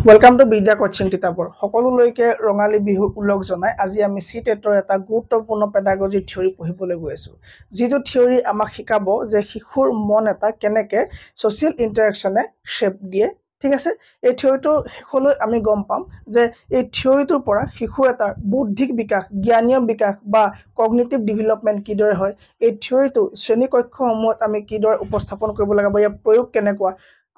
Welcome to বিদ্যা coaching কিতাপৰ সকলোলৈকে ৰঙালী বিহুৰ উল্লেখ জনাই আজি আমি সিটেটৰ এটা গুৰুত্বপূৰ্ণ পেডাগজি থিওৰি পঢ়িবলৈ গৈ আছো যিটো থিওৰি আমাক শিকাব যে শিশুৰ মন এটা কেনেকে সোশ্যাল ইন্টাৰেকশনে শেপ দিয়ে ঠিক আছে এই থিওৰিটো শেষলৈ আমি গম পাম যে এই থিওৰিটোৰ পৰা শিশু এটা বৌদ্ধিক বিকাশ জ্ঞানীয় বিকাশ বা কগনিটিভ ডেভেলপমেন্ট কিদৰে হয় এই থিওৰিটো শ্ৰেণী কক্ষসমূহত আমি কিদৰে উপস্থাপন কৰিব লাগে বা ইয়াৰ প্ৰয়োগ কেনেকুৱা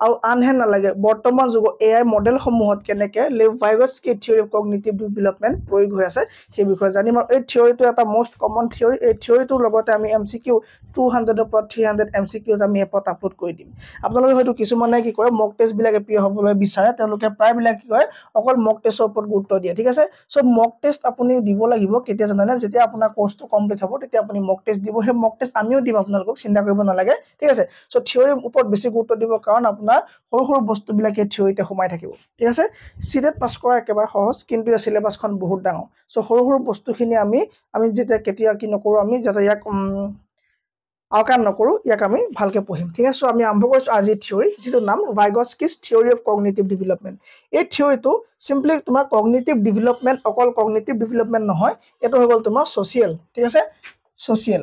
আৰু আনহে নালাগে বৰ্তমান যুগৰ এআই মডেল সমূহত কেনেকে Lev Vygotsky theory of cognitive development প্ৰয়োগ হৈ আছে সেই বিষয়ে জানিম আৰু এই থিওৰিটো এটা মোস্ট কমন থিওৰি এই থিওৰিটোৰ লগতে আমি এমসিকিউ 200 ৰ পৰা 300 এমসিকিউজ আমি এপত আপলোড কৰি দিম আপোনালোকে হয়তো কিছুমানে কি কৰে মক টেষ্ট বিলাক এপিয়াৰ হ'বলৈ বিচাৰে তেওঁলোকে প্ৰায় বিলাক কি হয় অকল মক টেষ্টৰ ওপৰত গুৰুত্ব দিয়ে ঠিক আছে সো মক টেষ্ট আপুনি দিব লাগিব কেতিয়া জানেনে যেতিয়া আপোনাৰ কোৰ্সটো কমপ্লিট হ'ব তেতিয়া আপুনি মক টেষ্ট দিব হে মক টেষ্ট আমিও দিম আপোনালোকক চিন্তা কৰিব নালাগে ঠিক আছে সো থিওৰিৰ ওপৰত বেছি গুৰুত্ব দিব কাৰণ আপোনাৰ সৰু বস্তু বিলাকে থিওৰিতে সোমাই থাকিব ঠিক আছে সিটেট পাস কৰা একেবাৰে সহজ কিন্তু এই সিলেবাসখন বহুত ডাঙৰ সো সৰু বস্তুখিনি আমি যেতিয়া কেতিয়া কি নকৰো আমি যাতে ইয়াক আওকাণ নকৰো ইয়াক আমি ভালকে পঢ়িম ঠিক আছে সো আমি আৰম্ভ কৰিছো আজি থিওৰি যেটো নাম ভাইগটস্কিছ থিওৰি অফ কগনিটিভ ডেভেলপমেন্ট এই থিওৰিটো সিম্পলি তোমাৰ কগনিটিভ ডেভেলপমেন্ট অকল কগনিটিভ ডেভেলপমেন্ট নহয় এটো হৈ গল তোমাৰ সোশ্যাল ঠিক আছে সোশ্যাল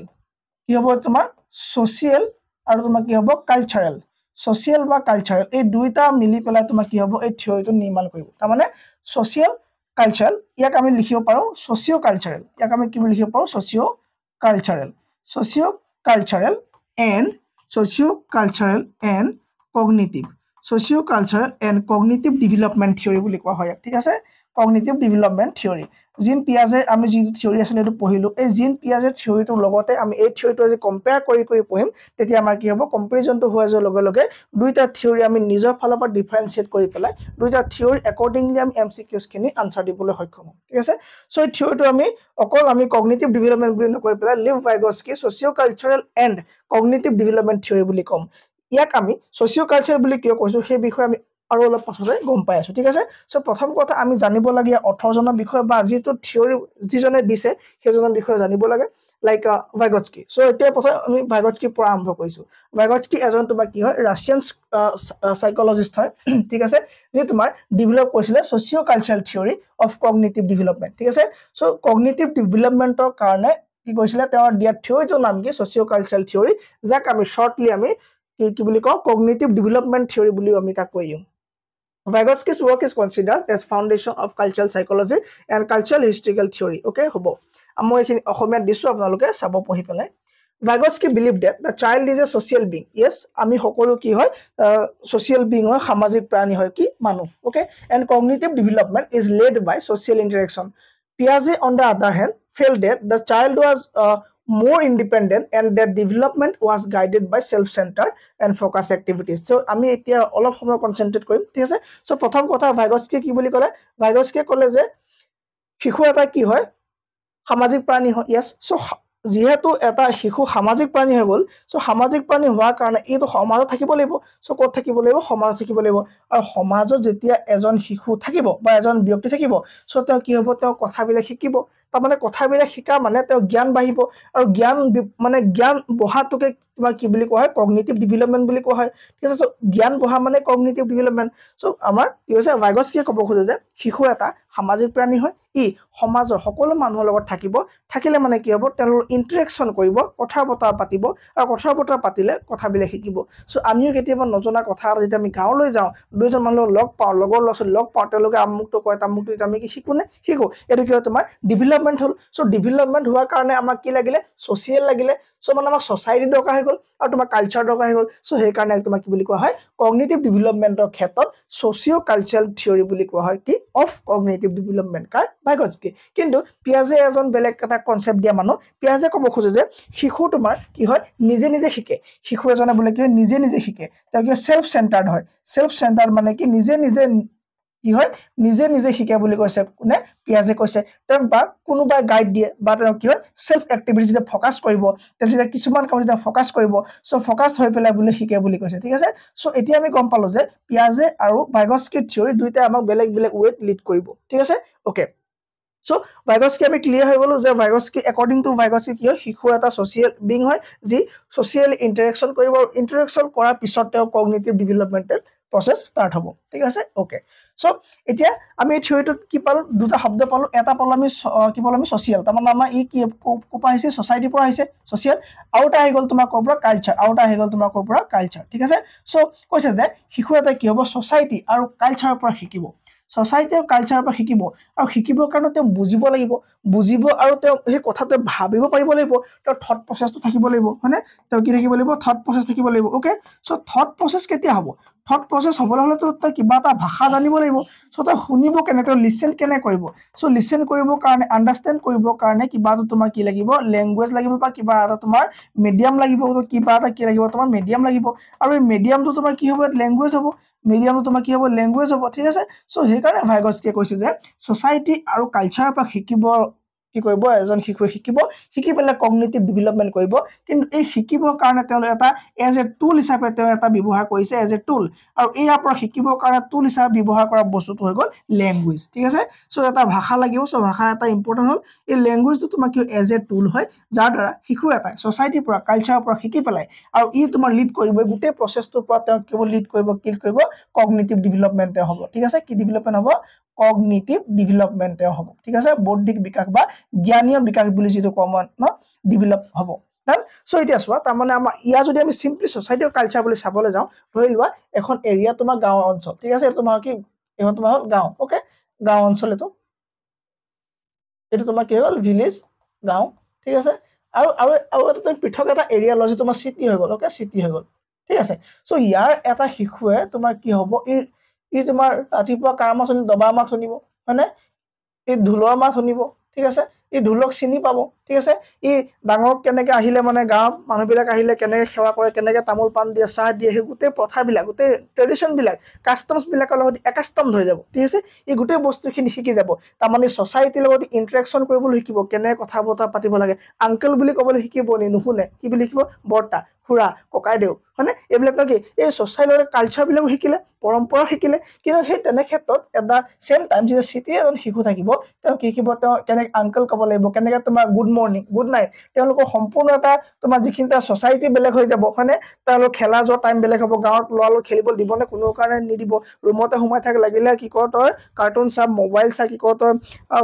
কি হ'ব তোমাৰ সোশ্যাল আৰু তোমাৰ কি হ'ব কালচাৰেল সোশ্যাল বা কালচাৰেল এই দুইটা মিলি পেলাই তোমাৰ কি হ'ব এই থিওৰিটো নিৰ্মাণ কৰিব তাৰ মানে সোশ্যাল কালচাৰেল ইয়াক আমি লিখিব পাৰো সোশিও কালচাৰেল ইয়াক আমি কি লিখিব পাৰো socio cultural and cognitive development theory বুলি কোৱা হয় ঠিক আছে কগনিটিভ ডেভেলপমেন্ট থিওৰি জিন পিয়াজে আমি যি থিওৰি আছিল এটো পঢ়িলো এই জিন পিয়াজে থিওৰিটোৰ লগতে আমি এই থিওৰিটো আজি কম্পেয়াৰ কৰি পঢ়িম তেতিয়া আমাৰ কি হ'ব কম্পেৰিজনটো হোৱা যোৱাৰ লগে লগে দুইটা থিওৰি আমি নিজৰ ফালৰ পৰা ডিফাৰেন্সিয়েট কৰি পেলাই দুইটা থিওৰি একৰ্ডিংলি আমি এমসিকিউজ খিনি আনসাৰ দিবলৈ সক্ষম হ'ম ঠিক আছে সো এই থিওৰিটো আমি অকল আমি কগনিটিভ ডেভেলপমেন্ট বুলি নকৈ পেলাই Lev Vygotsky socio cultural and cognitive development theory বুলি কম ইয়াক আমি সোশিও কালচাৰেল বুলি কিয় কৈছো সেই বিষয়ে আমি আৰু অলপ পাছতে গম পাই আছো ঠিক আছে সো প্ৰথম কথা আমি জানিব লাগে 18 জনৰ বিষয়ে বা যিটো থিওৰি যিজনে দিছে সেইজনৰ বিষয়ে জানিব লাগে লাইক ভাইগটস্কি সো এতিয়া প্ৰথম আমি ভাইগটস্কি পৰা আৰম্ভ কৰিছো ভাইগটস্কি এজন তোমাৰ কি হয় ৰাছিয়ান সাইকোলজিষ্ট হয় ঠিক আছে যে তোমাৰ ডেভেলপ কৰিছিলে socio cultural theory of cognitive development ঠিক আছে সো কগনিটিভ ডেভেলপমেন্টৰ কাৰণে কি কৈছিলে তেওঁৰ দিয়া থিওৰিটোৰ নাম কি সোশিও কালচাৰেল থিওৰি যাক আমি শৰ্টলি আমি কি বুলি কওঁ কগনিটিভ ডেভেলপমেন্ট থিওৰি বুলি আমি তাক কৈম Vygotsky's work is considered as foundation of cultural psychology and cultural historical theory. Okay, hobo. Amo ekhini okhomia disu apnaloke sabo pohi pelai. Vygotsky believed that the child is a social being. Yes, ami hokolo ki hoy social being hoy samajik prani hoy ki manu. Okay, and cognitive development is led by social interaction. Piaget on the other hand felt that the child was more independent and their development was guided by self-centered and focused activities. So আমি এতিয়া অলপ সময় concentrate কৰিম ঠিক আছে so প্ৰথম কথা Vygotsky কি বুলি ক'লে ভাইগটস্কি ক'লে যে শিশু এটা কি হয় সামাজিক প্ৰাণী হয় ইয়েস সো যেহেতু এটা শিশু সামাজিক প্ৰাণী হৈ গল সো সামাজিক প্ৰাণী হোৱাৰ কাৰণে এইটো সমাজত থাকিব লাগিব সো ক'ত থাকিব লাগিব সমাজত থাকিব লাগিব আৰু সমাজত যেতিয়া এজন শিশু থাকিব বা এজন ব্যক্তি থাকিব সো তেওঁ কি হ'ব তেওঁ কথাবিলাক শিকিব মানে কথাবিলাক শিকা মানে তেওঁ জ্ঞান বাঢ়িব আৰু জ্ঞান মানে জ্ঞান বঢ়াটোকে তোমাৰ কি বুলি কোৱা হয় কগনিটিভ ডেভেলপমেন্ট বুলি কোৱা হয় ঠিক আছে সো জ্ঞান বঢ়া মানে কগনিটিভ ডেভেলপমেন্ট সো আমাৰ কি হৈছে ভাইগটস্কিয়ে ক'ব খোজে যে শিশু এটা সামাজিক প্ৰাণী হয় ই সমাজৰ সকলো মানুহৰ লগত থাকিলে মানে কি হ'ব তেওঁলোকৰ ইন্টাৰেকশন কৰিব কথা বতৰা পাতিব আৰু কথা বতৰা পাতিলে কথাবিলাক শিকিব সো আমিও কেতিয়াবা নজনা কথা যেতিয়া আমি গাঁৱলৈ যাওঁ দুইজন মানুহ লগ পাওঁ লগৰ লছৰ লগ পাওঁ তেওঁলোকে আমুকটো কয় তামুকটো আমি কি শিকোনে শিকো এটো কি হয় তোমাৰ ডেভেলপমেন্ট হল সো ডেভেলপমেন্ট হোৱাৰ কাৰণে আমাক কি লাগিলে সোশ্যাল লাগিলে সো মানে আমাক সোসাইটি দৰকাৰ হৈ গল আৰু তোমাৰ কালচাৰ দৰকাৰ হৈ গল সো সেই কাৰণে তোমাক কি বুলি কোৱা হয় কগনিটিভ ডেভেলপমেন্টৰ ক্ষেত্ৰত সোশিও কালচাৰেল থিওৰি বুলি কোৱা হয় কি of cognitive development car Vygotsky কিন্তু পিয়াজে এজন বেলেগ এটা কনসেপ্ট দিয়া মানুহ পিয়াজে ক'ব খোজে যে শিশু তোমাৰ কি হয় নিজে শিকে শিশু এজনে বলে কি নিজে শিকে তেওঁ কি সেলফ সেন্টাৰ্ড হয় সেলফ সেন্টাৰ্ড মানে কি নিজে কি হয় নিজে শিকে বুলি কৈছে কোনে পিয়াজে কৈছে তেওঁ বা কোনোবা গাইড দিয়ে বা তেওঁ কি হয় সেলফ এক্টিভিটি যে ফোকাস কৰিব তেওঁ যে কিছুমান কাম যে ফোকাস কৰিব সো ফোকাস হৈ পেলাই বুলি শিকে বুলি কৈছে ঠিক আছে সো এতিয়া আমি গম পালো যে পিয়াজে আৰু ভাইগটস্কি থিওৰি দুইটা আমাক বেলেগ ওয়েট লিড কৰিব ঠিক আছে ওকে সো ভাইগটস্কি আমি ক্লিয়াৰ হৈ গলো যে ভাইগটস্কি একৰ্ডিং টু ভাইগটস্কি কি হয় শিশু এটা সোশ্যাল বিং হয় যি সোশ্যাল ইন্টাৰেকশন কৰিব আৰু ইন্টাৰেকশন কৰাৰ পিছত তেওঁ কগনিটিভ ডেভেলপমেন্টেল প্ৰসেছ ষ্টাৰ্ট হ'ব ঠিক আছে ওকে সো এতিয়া আমি এই থিওৰিটোত কি পালো দুটা শব্দ পালো এটা পালো আমি কি পালো আমি সোশ্যাল তাৰমানে আমাৰ ই কি কোপা আহিছে সোসাইটিৰ পৰা আহিছে সোশ্যাল আৰু এটা আহি গ'ল তোমাৰ কৰ পৰা কালচাৰ আৰু এটা আহি গ'ল তোমাৰ কৰ পৰা কালচাৰ ঠিক আছে সো কৈছে যে শিশু এটা কি হ'ব সোসাইটি আৰু কালচাৰৰ পৰা শিকিব সোসাইটি আৰু কালচাৰৰ পৰা শিকিব আৰু শিকিবৰ কাৰণে তেওঁ বুজিব লাগিব বুজিব আৰু তেওঁ সেই কথাটো ভাবিব পাৰিব লাগিব তেওঁৰ থট প্ৰসেছটো থাকিব লাগিব হয়নে তেওঁ কি থাকিব লাগিব থট প্ৰসেছ থাকিব লাগিব ওকে সো থট প্ৰসেছ কেতিয়া হ'ব থট প্ৰসেছ হ'বলৈ হ'লে তো কিবা এটা ভাষা জানিব লাগিব সো তেওঁ শুনিব কেনে তেওঁ লিসেন কেনে কৰিব সো লিসেন কৰিবৰ কাৰণে আন্ডাৰষ্টেণ্ড কৰিবৰ কাৰণে কিবা এটা তোমাৰ কি লাগিব ল্যাঙ্গুৱেজ লাগিব বা কিবা এটা তোমাৰ মিডিয়াম লাগিব কিবা এটা কি লাগিব তোমাৰ মিডিয়াম লাগিব আৰু এই মিডিয়ামটো তোমাৰ কি হ'ব ল্যাঙ্গুৱেজ হ'ব মিডিয়ামটো তোমাৰ কি হ'ব ল্যাঙ্গুৱেজ হ'ব ঠিক আছে সো হেকাৰণে ভাইগস্কিয়ে কৈছে যে সোসাইটি আৰু কালচাৰৰ পৰা শিকিব কি কৰিব এজন শিশুৱে শিকি পেলাই কগনিটিভ ডেভেলপমেন্ট কৰিব কিন্তু এই শিকিবৰ কাৰণে তেওঁ এটা এজ এ টুল হিচাপে তেওঁ এটা ব্যৱহাৰ কৰিছে এজ এ টুল আৰু ইয়াৰ পৰা শিকিবৰ কাৰণে টুল হিচাপে ব্যৱহাৰ কৰা বস্তুটো হৈ গ'ল ল্যাঙ্গুৱেজ ঠিক আছে সো এটা ভাষা লাগিব সো ভাষা এটা ইম্পৰ্টেন্ট হ'ল এই ল্যাঙ্গুৱেজটো তোমাৰ কি এজ এ টুল হয় যাৰ দ্বাৰা শিশু এটা সোসাইটিৰ পৰা কালচাৰৰ পৰা শিকি পেলাই আৰু ই তোমাৰ লিড কৰিব গোটেই প্ৰসেছটোৰ পৰা তেওঁ কেৱল লিড কৰিব কগনিটিভ ডেভেলপমেন্ট হ'ব ঠিক আছে কি ডেভেলপমেন্ট হ'ব কগনিটিভ ডেভেলপমেন্ট হ'ব ঠিক আছে বৌদ্ধিক বিকাশ বা জ্ঞানীয় বিকাশ বুলি যেটো কমন ন ডেভেলপ হ'ব দেন সো এতিয়া চোৱা তাৰ মানে আমাৰ ইয়া যদি আমি সিম্পলি সোসাইটি আৰু কালচাৰ বুলি চাবলৈ যাওঁ ধৰি লোৱা এখন এৰিয়া তোমাৰ গাঁও অঞ্চল ঠিক আছে এটা তোমাৰ কি এখন তোমাৰ হ'ল গাঁও ওকে গাঁও অঞ্চল এটো তোমাৰ কি হ'ল ভিলেজ গাঁও ঠিক আছে আৰু আৰু আৰু এটা পৃথক এটা এৰিয়া লয় যে তোমাৰ সিটি হৈ গ'ল ওকে সিটি হৈ গ'ল ঠিক আছে সো ইয়াৰ এটা শিশুৱে তোমাৰ কি হ'ব ই তোমাৰ ৰাতিপুৱা কাৰ মাছ শুনিব দবা মাছ শুনিব হয়নে এই ঢোলৰ মাছ শুনিব ঠিক আছে এই ঢোলক চিনি পাব ঠিক আছে ই ডাঙৰ কেনেকে আহিলে মানে গাঁও মানুহবিলাক আহিলে কেনেকে সেৱা কৰে কেনেকে তামোল পান দিয়ে চাহ দিয়ে সেই গোটেই প্ৰথাবিলাক গোটেই ট্ৰেডিশন বিলাক কাস্টমছ বিলাকৰ লগত একাষ্টম হৈ যাব ঠিক আছে এই গোটেই বস্তুখিনি শিকি যাব তাৰমানে সোসাইটিৰ লগত ইন্টাৰেকচন কৰিবলৈ শিকিব কেনে কথা বতা পাতিব লাগে আঙ্কেল বুলি ক'বলৈ শিকিব নুশুনে কি বুলি শিকিব বৰ্তা খুৰা ককাই দেউ হয়নে এইবিলাক কি এই সোসাইটিৰ কালচাৰ বিলাক শিকিলে পৰম্পৰা শিকিলে কিন্তু সেই তেনে ক্ষেত্ৰত এটা সেম টাইম যে সিটি এজন শিশু থাকিব তেওঁ কি শিকিব তেওঁ কেনেকে আঙ্কেল ক'ব লাগিব কেনেকে তোমাৰ গুড মৰ্নিং গুড নাইট তেওঁলোকৰ সম্পূৰ্ণ এটা তোমাৰ যিখিনটা সোসাইটি বেলেগ হৈ যাব হয়নে তেওঁলোক খেলা যোৱা টাইম বেলেগ হ'ব গাঁৱত ল'ৰালৈ খেলিব দিবনে কোনো কাৰণে নিদিব ৰুমতে সোমাই থাক লাগিলে কি কৰ তই কাৰ্টুন চাব মোবাইল চা কি কৰ তই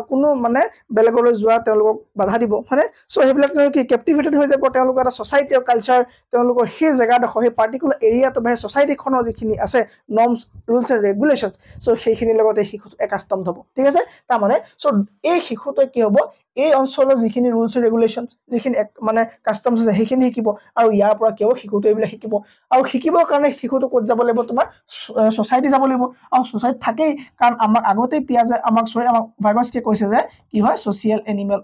কোনো মানে বেলেগলৈ যোৱা তেওঁলোকক বাধা দিব হয়নে সো সেইবিলাক কি কেপটিভেটেড হৈ যাব তেওঁলোকৰ এটা সোসাইটি আৰু কালচাৰ তেওঁলোকৰ সেই জায়গাডোখৰ সেই পাৰ্টিকুলাৰ এৰিয়াটো বা সোসাইটিখনৰ যিখিনি আছে নৰ্মছ ৰুলছ এণ্ড ৰেগুলেশনছ সো সেইখিনিৰ লগতে শিশুটো একাষ্টম হ'ব ঠিক আছে তাৰ মানে সো এই শিশুটোৱে কি হ'ব এই অঞ্চলৰ যিখিনি ৰুলছ এণ্ড ৰেগুলেশনছ যিখিনি মানে কাস্টমছ আছে সেইখিনি শিকিব আৰু ইয়াৰ পৰা কিয় শিশুটো এইবিলাক শিকিব আৰু শিকিবৰ কাৰণে শিশুটো ক'ত যাব লাগিব তোমাৰ সোসাইটি যাব লাগিব আৰু সোসাইটি থাকেই কাৰণ আমাৰ আগতে পিয়াজে আমাক ভাইগস্কিয়ে কৈছে যে কি হয় সোশ্যাল এনিমেল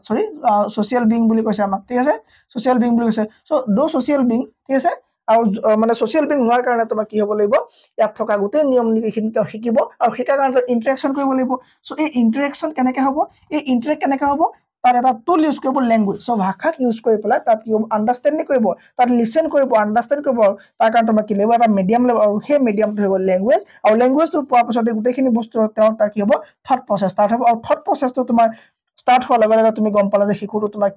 সোশ্যাল বিং বুলি কৈছে আমাক ঠিক আছে সোশ্যাল বিং বুলি কৈছে সো দো সোশ্যাল বিং ঠিক আছে আৰু মানে সোশ্যাল বিং হোৱাৰ কাৰণে তোমাৰ কি হ'ব লাগিব ইয়াত থকা গোটেই নিয়ম নীতিখিনি তেওঁ শিকিব আৰু শিকাৰ কাৰণে ইন্টাৰেকচন কৰিব লাগিব সো এই ইন্টাৰেকচন কেনেকৈ হ'ব এই ইন্টাৰেক্ট কেনেকৈ হ'ব তাৰ এটা টুল ইউজ কৰিব ল্যাঙ্গুৱেজ সো ভাষাক ইউজ কৰি পেলাই তাত কি আন্ডাৰষ্টেণ্ডিং কৰিব তাত লিসেন কৰিব আন্ডাৰষ্টেণ্ড কৰিব তাৰ কাৰণে তোমাৰ কি লাগিব এটা মিডিয়াম লাগিব আৰু সেই মিডিয়ামটো হৈ গ'ল ল্যাঙ্গুৱেজ আৰু ল্যাঙ্গুৱেজটো পোৱাৰ পিছত গোটেইখিনি বস্তু তেওঁ তাৰ কি হ'ব থট প্ৰসেছ ষ্টাৰ্ট হ'ব আৰু থট প্ৰসেছটো তোমাৰ ষ্টাৰ্ট হোৱাৰ লগে লগে তুমি গম পালা যে শিশুটো তোমাৰ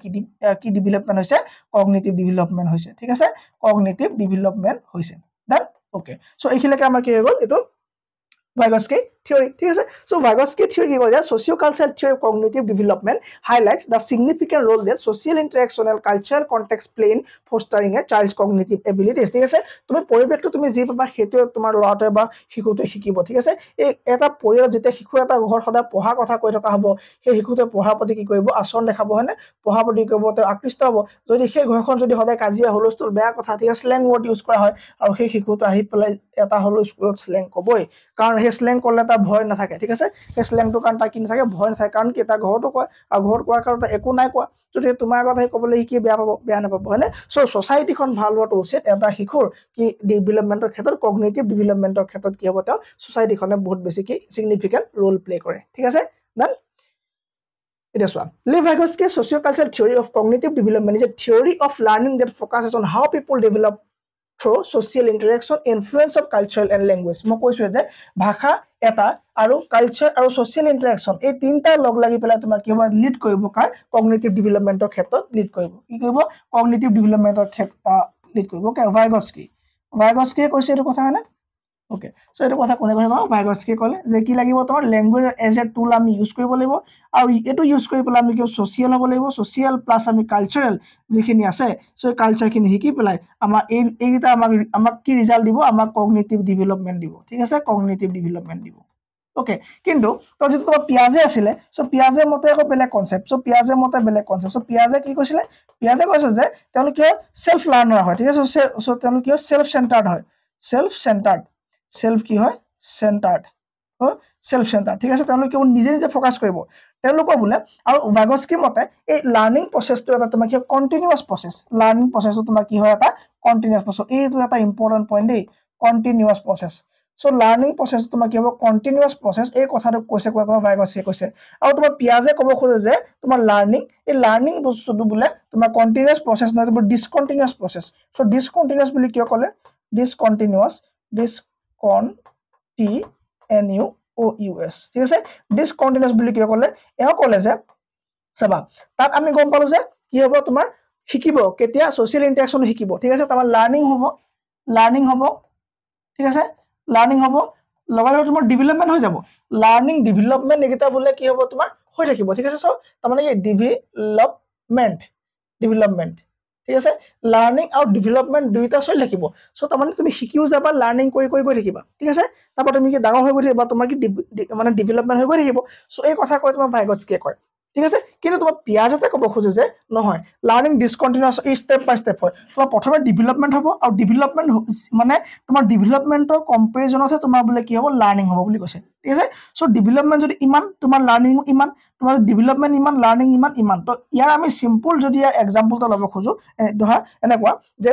কি ডেভেলপমেন্ট হৈছে কগনিটিভ ডেভেলপমেন্ট হৈছে ঠিক আছে কগনিটিভ ডেভেলপমেন্ট হৈছে দেন ওকে সো এইখিনিলৈকে আমাৰ কি হৈ গ'ল এইটো Vygotsky theory ঠিক আছে so Vygotsky theory কি কয় যে socio-cultural theory of cognitive development highlights the significant role that social interaction and cultural context play in fostering a child's cognitive abilities ঠিক আছে তুমি পৰিবেশটো তুমি যি পাবা হেতু তোমাৰ ল'ৰাটোৱে বা শিশুটোৱে শিকিব ঠিক আছে এই এটা পৰিয়ালত যেতিয়া শিশু এটা ঘৰ সদা পঢ়া কথা কৈ থকা হ'ব সেই শিশুটোৱে পঢ়াৰ প্ৰতি কি কৰিব আচৰণ দেখাব হয়নে পঢ়াৰ প্ৰতি কৰিব তেওঁ আকৃষ্ট হ'ব যদি সেই ঘৰখন যদি সদায় কাজিয়া হুলস্থুল বেয়া কথা ঠিক আছে স্ল্যাং ওয়াৰ্ড ইউজ কৰা হয় আৰু সেই শিশুটো আহি পেলাই এটা হলো স্কুলত স্ল্যাং কবই কাৰণ সেই স্ল্যাং ক'লে এটা ভয় নাথাকে ঠিক আছে সেই স্ল্যাংটো কাৰণ তাৰ কি নাথাকে ভয় নাথাকে কাৰণ কি এটা ঘৰটো কয় আৰু ঘৰত কোৱাৰ কাৰণে একো নাই কোৱা যদি তোমাৰ আগত আহি ক'বলৈ কি বেয়া নাপাব হয়নে সো সোসাইটিখন ভাল হোৱাটো উচিত এটা শিশুৰ কি ডেভেলপমেন্টৰ ক্ষেত্ৰত কগনিটিভ ডেভেলপমেন্টৰ ক্ষেত্ৰত কি হ'ব তেওঁ সোসাইটিখনে বহুত বেছি কি সিগনিফিকেন্ট ৰোল প্লে কৰে ঠিক আছে then it is one Lev Vygotsky's socio-cultural theory of cognitive development is a theory of learning that focuses on how people develop through social interaction influence of cultural and language মই কৈছো যে ভাষা এটা আৰু culture আৰু social interaction এই তিনটা লগ লাগি পেলাই তোমাৰ কি হ'ব লিড কৰিব কাৰ কগনিটিভ ডেভেলপমেন্টৰ ক্ষেত্ৰত লিড কৰিব কি কৰিব কগনিটিভ ডেভেলপমেন্টৰ ক্ষেত্ৰত লিড কৰিব ওকে Vygotsky কৈছে এইটো কথা হয়নে ওকে সো এইটো কথা কোনে কৈছে তোমাক ভাইগস্কিয়ে ক'লে যে কি লাগিব তোমাৰ লেংগুৱেজ এজ এ টুল আমি ইউজ কৰিব লাগিব আৰু এইটো ইউজ কৰি পেলাই আমি কি ছ'চিয়েল হ'ব লাগিব ছ'চিয়েল প্লাছ আমি কালচাৰেল যিখিনি আছে সো এই কালচাৰখিনি শিকি পেলাই আমাৰ এইকেইটা আমাক কি ৰিজাল্ট দিব আমাক কগনিটিভ ডেভেলপমেণ্ট দিব ঠিক আছে কগনিটিভ ডেভেলপমেণ্ট দিব ওকে কিন্তু তো যেটো তোমাৰ পিয়াজে আছিলে সো পিয়াজে মতে আকৌ বেলেগ কনসেপ্ট সো পিয়াজে মতে বেলেগ কনসেপ্ট সো পিয়াজে কি কৈছিলে পিয়াজে কৈছে যে তেওঁলোকে সেলফ লাৰ্নাৰ হয় ঠিক আছে সো তেওঁলোকে সেলফ সেন্টাৰ্ড হয় সেলফ সেন্টাৰ্ড সেলফ কি হয় সেন্টাৰ্ড সেলফ সেন্টাৰ্ড ঠিক আছে তেওঁলোকে নিজে নিজে ফোকাস কৰিব তেওঁলোকৰ বোলে আৰু ভাইগস্কি মতে এই লাৰ্নিং প্ৰসেসটো এটা তোমাৰ কি কন্টিনিউয়াস প্ৰসেস লাৰ্নিং প্ৰসেসটো তোমাৰ কি হয় এটা কন্টিনিউয়াস প্ৰসেস এইটো এটা ইম্পৰ্টেন্ট পইণ্ট দেই continuous process so learning process তোমাৰ কি হ'ব কন্টিনিউয়াস প্ৰসেস এই কথাটো কৈছে তোমাৰ ভাইগস্কিয়ে কৈছে আৰু তোমাৰ পিয়াজে ক'ব খোজে যে তোমাৰ লাৰ্নিং এই লাৰ্নিং বস্তুটো বোলে তোমাৰ কন্টিনিউয়াস প্ৰসেস নহয় তোমাৰ ডিসকন্টিনিউয়াস প্ৰসেস সো ডিসকন্টিনিউয়াস বুলি কিয় ক'লে ডিসকন্টিনিউয়াস ডিসকন্টিনিউয়াস ঠিক আছে ডিসকন্টিনিউয়াস বুলি কিয় ক'লে এও ক'লে যে চাবা তাত আমি গম পালো যে কি হ'ব তোমাৰ শিকিব কেতিয়া সোশ্যাল ইন্টাৰেকশন শিকিব ঠিক আছে তোমাৰ লাৰ্নিং হ'ব ঠিক আছে লাৰ্নিং হ'ব লগালে তোমাৰ ডেভেলপমেন্ট হৈ যাব লাৰ্নিং ডেভেলপমেন্ট এগিটা বোলে কি হ'ব তোমাৰ হৈ থাকিব ঠিক আছে সো তাৰমানে এই ডেভেলপমেন্ট ঠিক আছে লাৰ্নিং আৰু ডেভেলপমেন্ট দুইটা চলি থাকিব সো তাৰমানে তুমি শিকিও যাবা লাৰ্নিং কৰি গৈ থাকিবা ঠিক আছে তাৰপৰা তুমি কি ডাঙৰ হৈ গৈ থাকিবা তোমাৰ কি মানে ডেভেলপমেন্ট হৈ গৈ থাকিব সো এই কথা কৈ তোমাৰ ভাইগস্কিয়ে কয় ঠিক আছে কিন্তু তোমাৰ পিয়াজতে ক'ব খোজে যে নহয় লাৰ্নিং ডিসকন্টিনিউয়াস স্টেপ বাই স্টেপ হয় তোমাৰ প্ৰথমে ডেভেলপমেন্ট হ'ব আৰু ডেভেলপমেন্ট মানে তোমাৰ ডেভেলপমেন্টৰ কম্পেৰিজনতহে তোমাৰ বোলে কি হ'ব লাৰ্নিং হ'ব বুলি কৈছে ঠিক আছে সো ডেভেলপমেন্ট যদি ইমান তোমাৰ লাৰ্নিং ইমান তোমাৰ ডেভেলপমেন্ট ইমান লাৰ্নিং ইমান তো ইয়াৰ আমি সিম্পল যদি ইয়াৰ এক্সাম্পলটা ল'ব খোজো ধৰা এনেকুৱা যে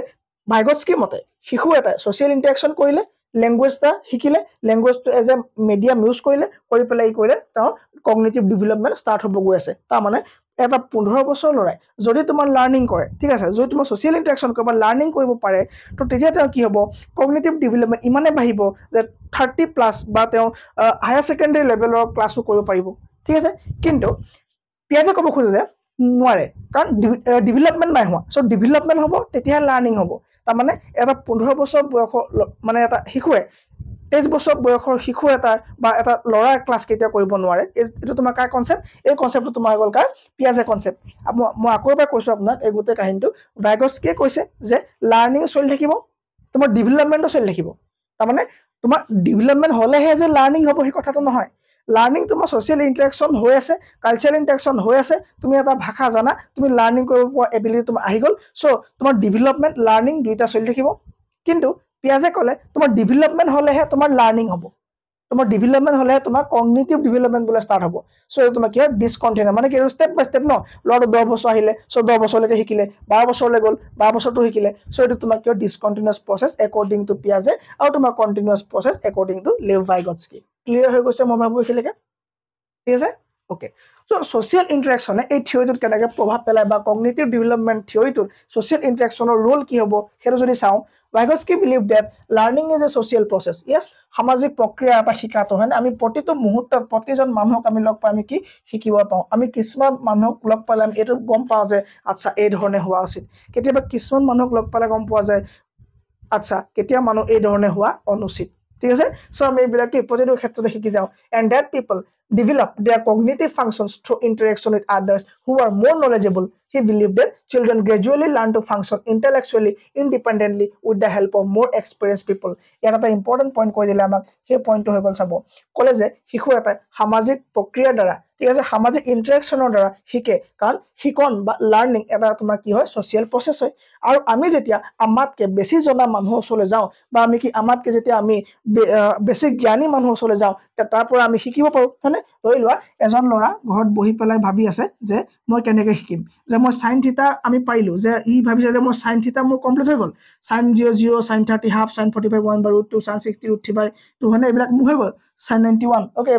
ভাইগস্কি মতে শিশু এটা সোশ্যাল ইন্টাৰেকশন কৰিলে ল্যাঙ্গুৱেজটা শিকিলে ল্যাঙ্গুৱেজটো এজ এ মিডিয়াম ইউজ কৰিলে কৰি পেলাই তাৰ কগনিটিভ ডেভেলপমেন্ট ষ্টাৰ্ট হ'ব গৈ আছে তাৰ মানে এটা 15 বছৰ লৰাই যদি তোমাৰ লাৰ্নিং কৰে ঠিক আছে যদি তোমাৰ সোশ্যাল ইন্টাৰেকশন কৰিব লাৰ্নিং কৰিব পাৰে তো তেতিয়া তেওঁ কি হ'ব কগনিটিভ ডেভেলপমেন্ট ইমানে বাঢ়িব যে 30 প্লাস বা তেওঁ হায়াৰ সেকেন্ডাৰী লেভেলৰ ক্লাসও কৰিব পাৰিব ঠিক আছে কিন্তু পিয়াজে ক'ব খোজে যে নোৱাৰে কাৰণ ডেভেলপমেন্ট নাই হোৱা সো ডেভেলপমেন্ট হ'ব তেতিয়া লাৰ্নিং হ'ব তাৰ মানে এটা 15 বছৰ বয়সৰ মানে এটা শিশুৱে 23 বছৰ বয়সৰ শিশু এটা বা এটা লৰাৰ ক্লাস কেতিয়া কৰিব নোৱাৰে এটো তোমাৰ কাৰ কনসেপ্ট এই কনসেপ্টটো তোমাৰ গল কাৰ পিয়াজে কনসেপ্ট মই আকৌ এবাৰ কৈছো আপোনাক এই গোটে কাহিনীটো ভাইগস্কিয়ে কৈছে যে লাৰ্নিং চলি থাকিব তোমাৰ ডেভেলপমেন্টও চলি থাকিব তাৰ মানে তোমাৰ ডেভেলপমেন্ট হলেহে যে লাৰ্নিং হ'ব এই কথাটো নহয় লাৰ্নিং তোমাৰ সোশ্যাল ইন্টাৰেকশন হৈ আছে কালচাৰেল ইন্টাৰেকশন হৈ আছে তুমি এটা ভাষা জানা তুমি লাৰ্নিং কৰিব পৰা এবিলিটি তোমাৰ আহি গল সো তোমাৰ ডেভেলপমেন্ট লাৰ্নিং দুইটা চলি থাকিব কিন্তু পিয়াজে ক'লে তোমাৰ ডেভেলপমেন্ট হলেহে তোমাৰ লাৰ্নিং হ'ব তোমাৰ ডেভেলপমেন্ট হলে তোমাৰ কগনিটিভ ডেভেলপমেন্ট বুলে স্টাৰ্ট হ'ব সো তোমাৰ কি ডিসকন্টিনিউ মানে কি স্টেপ বাই স্টেপ ন লৰাটো 10 বছৰ আহিলে সো 10 বছৰলৈকে শিকিলে 12 বছৰলৈ গল 12 বছৰটো শিকিলে সো এটো তোমাৰ কি ডিসকন্টিনিউয়াস প্ৰসেস একৰ্ডিং টু পিয়াজে আৰু তোমাৰ কন্টিনিউয়াস প্ৰসেস একৰ্ডিং টু লেভ ভাইগস্কি ক্লিয়াৰ হৈ গৈছে মই ভাবো এখিলৈকে ঠিক আছে ওকে সো সোশ্যাল ইন্টাৰেকশনে এই থিওৰিটোত কেনেকৈ প্ৰভাৱ পেলায় বা কগনিটিভ ডেভেলপমেন্ট থিওৰিটোত সোশ্যাল ইন্টাৰেকশনৰ ৰোল কি হ'ব হেটো যদি চাও Vygotsky believed that learning is a social process. Yes, সামাজিক প্ৰক্ৰিয়া এটা শিকাটো হয় আমি প্ৰতিটো মুহূৰ্তত প্ৰতিজন মানুহক আমি লগ পাই আমি কি শিকিব পাওঁ আমি কিছুমান মানুহক লগ পালে আমি এটো গম পাওঁ যে আচ্ছা এই ধৰণে হোৱা উচিত কেতিয়াবা কিছুমান মানুহক লগ পালে গম পোৱা যায় আচ্ছা কেতিয়া মানুহ এই ধৰণে হোৱা অনুচিত ঠিক আছে সো আমি এইবিলাক কি প্ৰতিটো ক্ষেত্ৰতে শিকি যাওঁ and that people develop their cognitive functions through interaction with others who are more knowledgeable. He believed that children gradually learn to function intellectually independently with the help of more experienced people. এটা important point কৈ দিলে আমাক সেই পইণ্টটো হৈ গল চাব কলে যে শিশু এটা সামাজিক প্ৰক্ৰিয়াৰ দ্বাৰা ঠিক আছে সামাজিক ইন্টাৰেকশনৰ দ্বাৰা শিকে কাৰণ শিকন বা লাৰ্নিং এটা তোমাৰ কি হয় সোশ্যাল প্ৰসেস হয় আৰু আমি যেতিয়া আমাতকে বেছি জনা মানুহ ওচৰলৈ যাওঁ বা আমি কি আমাতকে যেতিয়া আমি বেছি জ্ঞানী মানুহ ওচৰলৈ যাওঁ তাৰ পৰা আমি শিকিব পাৰো হয়নে লৈ লোৱা এজন লৰা ঘৰত বহি পেলাই ভাবি আছে যে মই কেনেকৈ শিকিম যে মই sin থিটা আমি পাইলো যে ই ভাবিছে যে মই sin থিটা মোৰ কমপ্লিট হৈ গল sin 00 sin 30 half sin 45 1/2 sin 60 √3/2 মানে এইবিলাক মোৰ হৈ গল sin 91 ওকে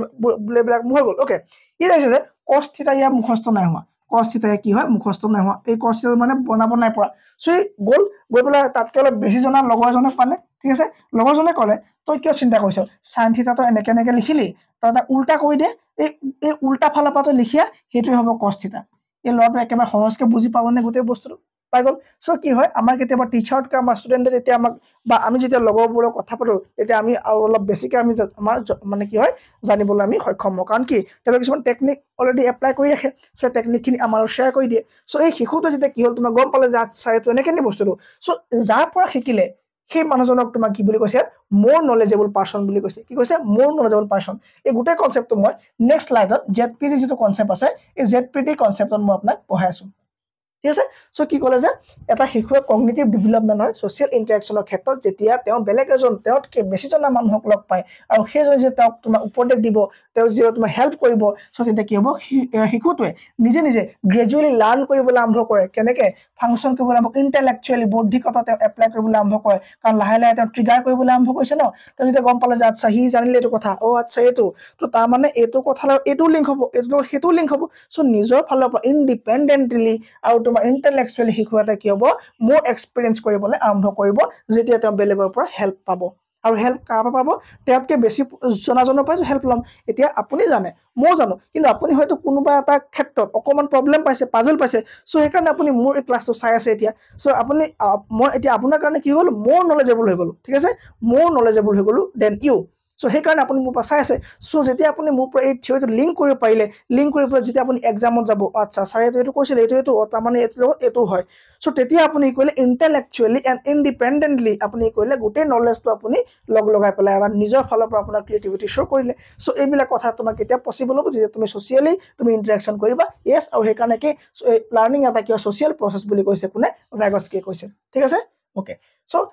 এইবিলাক মোৰ হৈ গল ওকে ই দেখিছে যে cos থিটা ইয়াৰ মুখস্থ নাই হোৱা cos থিটা কি হয় মুখস্থ নাই হোৱা এই cos থিটা মানে বনাব নাই পৰা সো গল গৈ পেলাই তাতকে অলপ বেছি জনা লগৰজনক পালে ঠিক আছে লগৰজনে ক'লে তই কিয় চিন্তা কৰিছ sin থিটা তো এনেকে লিখিলি তই এটা উল্টা কৈ দে এই উল্টা ফালৰ পৰা তই লিখিয়া হেতুই হ'ব cos থিটা এই লৰাটো একেবাৰে সহজকে বুজি পাবনে গোটেই বস্তুটো পাই গ'ল সো কি হয় আমাৰ কেতিয়াবা টিচাৰতকৈ আমাৰ ষ্টুডেণ্টে যেতিয়া আমাক বা আমি যেতিয়া লগৰবোৰৰ কথা পাতো তেতিয়া আমি আৰু অলপ বেছিকৈ আমি আমাৰ মানে কি হয় জানিবলৈ আমি সক্ষম হওঁ কাৰণ কি তেওঁলোকে কিছুমান টেকনিক অলৰেডি এপ্লাই কৰি ৰাখে সো টেকনিকখিনি আমাৰ শ্বেয়াৰ কৰি দিয়ে সো এই শিশুটো যেতিয়া কি হ'ল তোমাৰ গম পালে যে আচ্ছা এইটো এনেকৈ নি বস্তুটো সো যাৰ পৰা শিকিলে সেই মানুহজনক তোমাক কি বুলি কৈছে মোৰ নলেজেবল পাৰ্চন বুলি কৈছে কি কৈছে মোৰ নলেজেবল পাৰ্চন এই গোটেই কনচেপ্টটো মই নেক্সট স্লাইডত জেডপিজি যিটো কনচেপ্ট আছে এই জেডপিটি কনচেপ্টত মই আপোনাক পঢ়াই আছো ঠিক আছে সো কি ক'লে যে এটা শিশুৱে কগনিটিভ ডেভেলপমেণ্ট হয় ছ'চিয়েল ইণ্টাৰেকশ্যনৰ ক্ষেত্ৰত যেতিয়া তেওঁ বেলেগ এজন তেওঁতকৈ বেছি জনা মানুহক লগ পায় আৰু সেইজন যে তেওঁক তোমাৰ উপদেশ দিব তেওঁ যে তোমাৰ হেল্প কৰিব সো তেতিয়া কি হ'ব শিশুটোৱে নিজে নিজে গ্ৰেজুৱেলি লাৰ্ণ কৰিবলৈ আৰম্ভ কৰে কেনেকৈ ফাংচন কৰিবলৈ আৰম্ভ ইণ্টেলেকচুৱেলি বৌদ্ধিকতা তেওঁ এপ্লাই কৰিবলৈ আৰম্ভ কৰে কাৰণ লাহে লাহে তেওঁ ট্ৰিগাৰ কৰিবলৈ আৰম্ভ কৰিছে ন তেওঁ যেতিয়া গম পালে যে আচ্ছা সি জানিলে এইটো কথা আচ্ছা এইটো তো তাৰমানে এইটো কথা এইটো লিংক হ'ব এইটো সেইটো লিংক হ'ব সো নিজৰ ফালৰ পৰা ইণ্ডিপেণ্ডেণ্টলি আৰু তোমাৰ ইণ্টেলেকচুৱেলি শিশু এটা কি হ'ব মোৰ এক্সপিৰিয়েঞ্চ কৰিবলৈ আৰম্ভ কৰিব যেতিয়া তেওঁ বেলেগৰ পৰা হেল্প পাব আৰু হেল্প কাৰ পৰা পাব তেওঁতকৈ বেছি জনাজনৰ পৰা হেল্প ল'ম এতিয়া আপুনি জানে ময়ো জানো কিন্তু আপুনি হয়তো কোনোবা এটা ক্ষেত্ৰত অকণমান প্ৰব্লেম পাইছে পাজল পাইছে চ' সেইকাৰণে আপুনি মোৰ এই ক্লাছটো চাই আছে এতিয়া চ' আপুনি মই এতিয়া আপোনাৰ কাৰণে কি হ'ল মোৰ নলেজেবল হৈ গ'লো ঠিক আছে মোৰ নলেজেবল হৈ গ'লো দেন ইউ চ' সেইকাৰণে আপুনি মোৰ পৰা চাই আছে চ' যেতিয়া আপুনি মোৰ পৰা এই থিয়ৰিটো লিংক কৰিব পাৰিলে লিংক কৰি পেলাই যেতিয়া আপুনি এক্সামত যাব আচ্ছা ছাৰে এইটো কৈছিলে এইটো তাৰমানে এইটো হয় চ' তেতিয়া আপুনি কৰিলে ইণ্টেলেকচুৱেলি এণ্ড ইণ্ডিপেণ্ডেণ্টলি আপুনি কৰিলে গোটেই নলেজটো আপুনি লগাই পেলাই এটা নিজৰ ফালৰ পৰা আপোনাৰ ক্ৰিয়েটিভিটি শ্ব' কৰিলে চ' এইবিলাক কথা তোমাৰ কেতিয়া পচিবল হ'ব যেতিয়া তুমি ছ'চিয়েলি তুমি ইণ্টাৰেকশ্যন কৰিবা য়েছ আৰু সেইকাৰণে কি লাৰ্ণিং এটা কিবা ছ'চিয়েল প্ৰচেছ বুলি কৈছে কোনে ভাইগস্কিয়ে কৈছে ঠিক আছে okay so'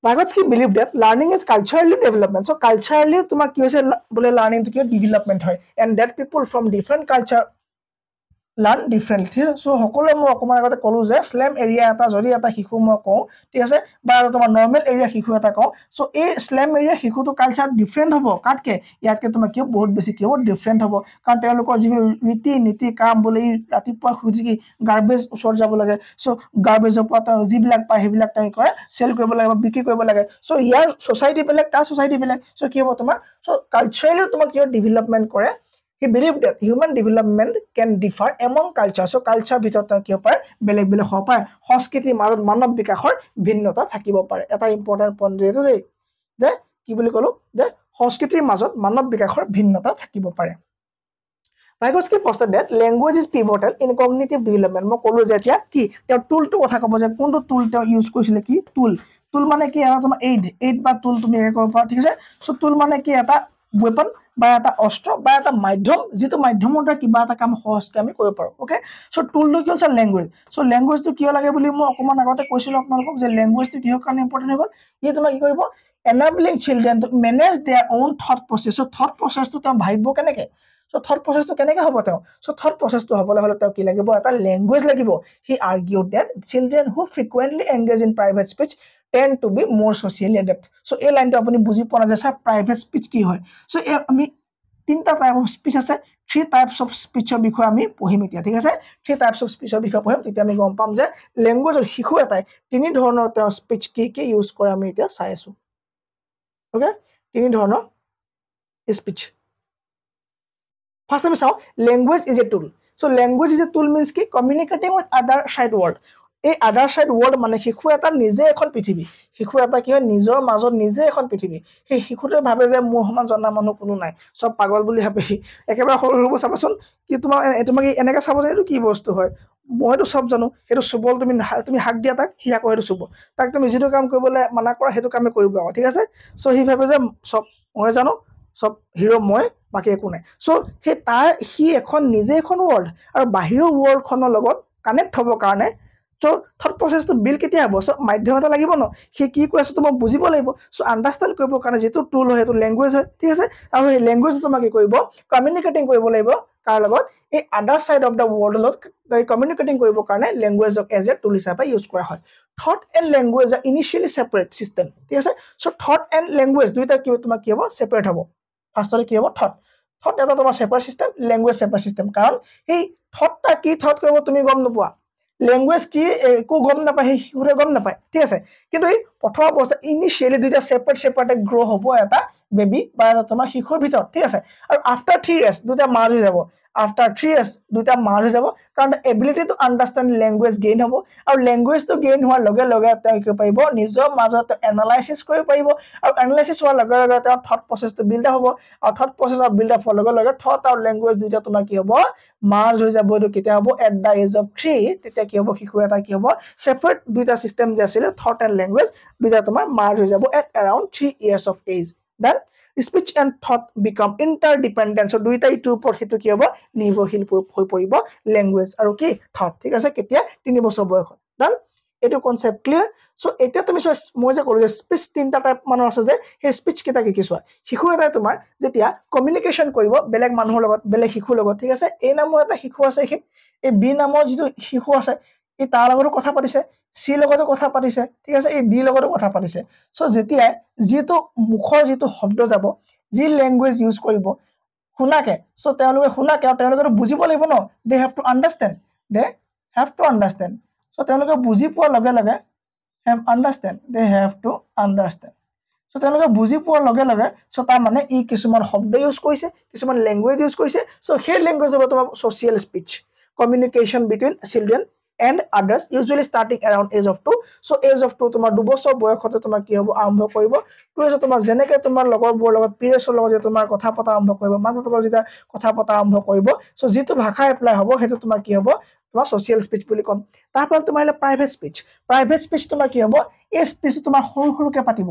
Vygotsky believed that learning is culturally development. So culturally, তোমাক কি হৈছে বোলে learning to কি development হয়, and that people from different culture learn differently. ঠিক আছে, so সকলোৱে মই অকণমান আগতে ক'লো যে স্লেম এৰিয়া এটা যদি এটা শিশু মই কওঁ ঠিক আছে বা তোমাৰ নৰ্মেল এৰিয়া শিশু এটা কওঁ চ' এই স্লেম এৰিয়া শিশুটো কালচাৰ ডিফাৰেণ্ট হ'ব কাতকৈ ইয়াতকৈ তোমাৰ কি হ'ব বহুত বেছি কি হ'ব ডিফাৰেণ্ট হ'ব কাৰণ তেওঁলোকৰ যিবোৰ ৰীতি নীতি কাম বোলে ৰাতিপুৱা শুই কি গাৰ্বেজ ওচৰত যাব লাগে চ' গাৰ্বেজৰ পৰা তেওঁ যিবিলাক পায় সেইবিলাক তেওঁ কৰে চেল কৰিব লাগে বা বিক্ৰী কৰিব লাগে চ' ইয়াৰ ছ'চাইটি বেলেগ তাৰ ছ'চাইটি বেলেগ চ' কি হ'ব তোমাৰ চ' কালচাৰেলি তোমাক কিয় ডেভেলপমেণ্ট কৰে He believed that human development can differ among culture. So culture ভিতৰত কি হ'ব পাৰে বেলেগ বেলেগ হ'ব পাৰে সংস্কৃতিৰ মাজত মানৱ বিকাশৰ ভিন্নতা থাকিব পাৰে এটা ইম্পৰ্টেণ্ট পইণ্ট এইটো দেই যে কি বুলি ক'লো যে সংস্কৃতিৰ মাজত মানৱ বিকাশৰ ভিন্নতা থাকিব পাৰে Vygotsky posted that language is pivotal in cognitive development. মই ক'লো যে এতিয়া কি তেওঁ টুলটো কথা ক'ব যে কোনটো টুল তেওঁ ইউজ কৰিছিলে কি টুল মানে কি এটা তোমাৰ এইড বা টুল তুমি একে কৰিব পাৰা ঠিক আছে চ' টুল মানে কি এটা ৱেপন বা এটা অস্ত্ৰ বা এটা মাধ্যম যিটো মাধ্যমৰ দ্বাৰা কিবা এটা কাম সহজকৈ আমি কৰিব পাৰোঁ অ'কে চ' টুলটো কি হৈছে লেংগুৱেজ চ' লেংগুৱেজটো কিয় লাগে বুলি মই অকণমান আগতে কৈছিলোঁ আপোনালোকক যে লেংগুৱেজটো কিহৰ কাৰণে ইম্পৰ্টেণ্ট হৈ গ'ল ই তোমাক কি কৰিব enabling children to manage their own thought process so thought processটো তেওঁ ভাবিব কেনেকৈ So thought process to কেনেকৈ হ'ব তেওঁ so thought process to হ'বলৈ হ'লে তেওঁ কি লাগিব এটা লেংগুৱেজ লাগিব he argued that children who frequently engage in private speech tend to be more socially adept so এই লাইনটো আপুনি বুজি পোৱা নাই যে স্যাৰ প্ৰাইভেট স্পিচ কি হয় so আমি তিনটা টাইপ অফ স্পিচ আছে থ্ৰী টাইপছ অফ স্পিচৰ বিষয়ে আমি পঢ়িম এতিয়া ঠিক আছে থ্ৰী টাইপছ অফ স্পিচৰ বিষয়ে পঢ়িম তেতিয়া আমি গম পাম যে লেংগুৱেজৰ শিশু এটাই তিনি ধৰণৰ তেওঁ স্পিচ কি ইউজ কৰে আমি এতিয়া চাই আছো ওকে তিনি ধৰণৰ speech First, language is a tool. So, language is a tool means ki communicating with other side world. এই আদাৰ সাইড ৱৰ্ল্ড মানে শিশু এটা নিজে এখন পৃথিৱী শিশু এটা কি হয় নিজৰ মাজত নিজে এখন পৃথিৱী সেই শিশুটোৱে ভাবে যে মোৰ সমান জনা মানুহ কোনো নাই চব পাগল বুলি ভাবে একেবাৰে সৰু সৰু চাবাচোন কি তোমাক এনেকৈ চাব যে এইটো কি বস্তু হয় মইতো চব জানো সেইটো চুবল তুমি হাক দিয়া তাক সি আকৌ সেইটো চুব তাক তুমি যিটো কাম কৰিবলৈ মানা কৰা সেইটো কামে কৰিব আকৌ ঠিক আছে চ' সি ভাবে যে চব মই জানো চব হিৰো মই বাকী একো নাই চ' সি এখন নিজে এখন ৱৰ্ল্ড আৰু বাহিৰৰ ৱৰ্ল্ডখনৰ লগত কানেক্ট হ'বৰ কাৰণে চ' থট প্ৰচেছটো বিল কেতিয়া হ'ব চ' মাধ্যম এটা লাগিব ন সি কি কৈ আছে তোমাক বুজিব লাগিব চ' আণ্ডাৰষ্টেণ্ড কৰিবৰ কাৰণে যিটো টুল হয় সেইটো লেংগুৱেজ হয় ঠিক আছে আৰু সেই লেংগুৱেজটো তোমাক কি কৰিব কমিউনিকেটিং কৰিব লাগিব কাৰ লগত এই আদাৰ ছাইড অফ দ্য ৱৰ্ল্ডৰ লগত কমিউনিকেটিং কৰিবৰ কাৰণে লেংগুৱেজক এজ এ টুল হিচাপে ইউজ কৰা হয় thought and language R initially separate system ঠিক আছে চ' থট এণ্ড লেংগুৱেজ দুইটা তোমাক কি হ'ব ছেপাৰেট হ'ব ফাৰ্ষ্টতে কি হ'ব থট এটা তোমাৰ separate system language separate system কাৰণ সেই থটটা কি থট কৰিব তুমি গম নোপোৱা লেংগুৱেজ কি একো গম নাপায় সেই শিশুৰে গম নাপায় ঠিক আছে কিন্তু এই প্ৰথম অৱস্থা ইনিচিয়েলি দুইটা ছেপাৰেট গ্ৰ' হ'ব এটা বেবি বা তোমাৰ শিশুৰ ভিতৰত ঠিক আছে আৰু আফটাৰ 3 years দুটা মাৰ্জ হৈ যাব আফটাৰ 3 years দুটা মাৰ্জ হৈ যাব কাৰণ এবিলিটি টু আন্ডাৰষ্টেণ্ড লেংগুৱেজ গেইন হ'ব আৰু লেংগুৱেজটো গেইন হোৱাৰ লগে লগে তেওঁ কি পাৰিব নিজৰ মাজত এনালাইচিছ কৰিব পাৰিব আৰু এনালাইচিছ হোৱাৰ লগে লগে তেওঁ থট প্ৰচেছটো বিল্ড আপ হ'ব আৰু thought process of build up হোৱাৰ লগে লগে থট আৰু লেংগুৱেজ দুটা তোমাৰ কি হ'ব মাৰ্জ হৈ যাব এইটো কেতিয়া হ'ব এট দ্য এজ অফ 3 তেতিয়া কি হ'ব শিশু এটা কি হ'ব সেপাৰেট দুটা সিস্টেম যে আছিল থট এণ্ড লেংগুৱেজ দুটা তোমাৰ মাৰ্জ হৈ যাব at around 3 years of age then speech and thought become interdependent so দুইটা ইটোৰ ওপৰত হেতু কি হ'ব নিৰ্ভৰশীল হৈ পৰিব ল্যাঙ্গুৱেজ আৰু কি থট ঠিক আছে কেতিয়া 3 বছৰ বয়সত দেন এটো কনসেপ্ট ক্লিয়াৰ সো এতিয়া তুমি মই যে কৰো যে স্পিচ তিনটা টাইপ মানৰ আছে যে সেই স্পিচ কেটা কি কি চোৱা শিশু এটা তোমাৰ যেতিয়া কমিউনিকেশন কৰিব বেলেগ মানুহৰ লগত বেলেগ শিশুৰ লগত ঠিক আছে এ নামৰ এটা শিশু আছে এই বি নামৰ যিটো শিশু আছে এই তাৰ লগতো কথা পাতিছে সি লগতো কথা পাতিছে ঠিক আছে এই ডি লগতো কথা পাতিছে সো যেতিয়া যেটো মুখৰ যেটো শব্দ যাব যি ল্যাঙ্গুৱেজ ইউজ কৰিব শুনাকে সো তেওঁলোকে শুনাকে তেওঁলোকে বুজিব লাগিব ন দে হ্যাভ টু আন্ডাৰষ্টেণ্ড সো তেওঁলোকে বুজি পোৱাৰ লগে লগে they have to understand so তেওঁলোকে বুজি পোৱাৰ লগে লগে সো তাৰ মানে ই কিছুমান শব্দ ইউজ কৰিছে কিছুমান ল্যাঙ্গুৱেজ ইউজ কৰিছে সো সেই ল্যাঙ্গুৱেজ হ'ব তোমাৰ social speech communication between children and others usually starting around age of 2 so age of 2 তোমাৰ 2 বছৰ বয়সতে তোমাৰ কি হ'ব আৰম্ভ কৰিব তো তোমাৰ যেনেকৈ তোমাৰ লগৰবোৰ লগত পিৰিয়ছৰ লগত তোমাৰ কথা পতা আৰম্ভ কৰিব মানুহৰ যেতিয়া কথা পতা আৰম্ভ কৰিব সো যেটো ভাষা এপ্লাই হ'ব হেতু তোমাৰ কি হ'ব তোমাৰ সোশ্যাল স্পিচ বুলি কম তাৰপৰ তোমাৰ প্ৰাইভেট স্পিচ তোমাৰ কি হ'ব এই স্পিচ তোমাৰ সৰুকে পাতিব